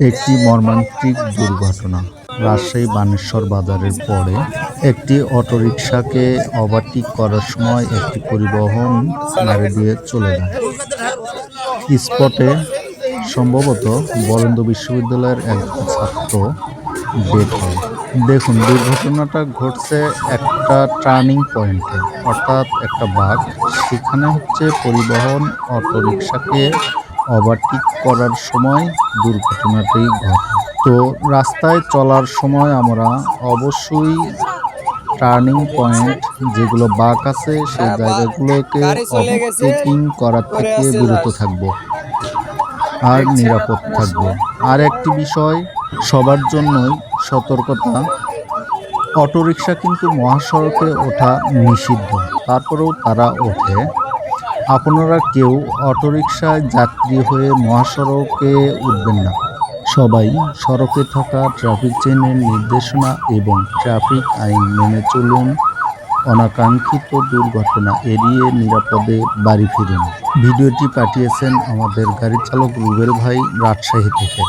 একটি মর্মান্তিক দুর্ঘটনা। রাজশাহী বানেশ্বর বাজারের পরে একটি অটোরিকশাকে ওভারটেক করার সময় একটি পরিবহন মেরে দিয়ে চলে যায়। স্পটে সম্ভবত বরেন্দ্র বিশ্ববিদ্যালয়ের একজন ছাত্র ডেড হয়। দেখুন, দুর্ঘটনাটা ঘটছে একটা টার্নিং পয়েন্টে, অর্থাৎ একটা বাঁক। সেখানে পরিবহন অটোরিকশাকে ওভারটেক করার সময় দুর্ঘটনাটি ঘটে। তো রাস্তায় চলার সময় আমরা অবশ্যই টার্নিং পয়েন্ট যেগুলো বাঁক আছে সেই জায়গাগুলোকে ওভারটেকিং করার থেকে বিরত থাকব আর নিরাপদ থাকব। আর একটি বিষয় সবার জন্যই সতর্কতা, অটোরিকশা কিন্তু মহাসড়কে ওঠা নিষিদ্ধ, তারপরেও তারা ওঠে। আপনারা কেউ অটোরিকশায় যাত্রী হয়ে মহাসড়কে উঠবেন না। সবাই সড়কে থাকা ট্রাফিক চেইনের নির্দেশনা এবং ট্রাফিক আইন মেনে চলুন। অনাকাঙ্ক্ষিত দুর্ঘটনা এড়িয়ে নিরাপদে বাড়ি ফিরুন। ভিডিওটি পাঠিয়েছেন আমাদের গাড়ি চালক রুবেল ভাই, রাজশাহী থেকে।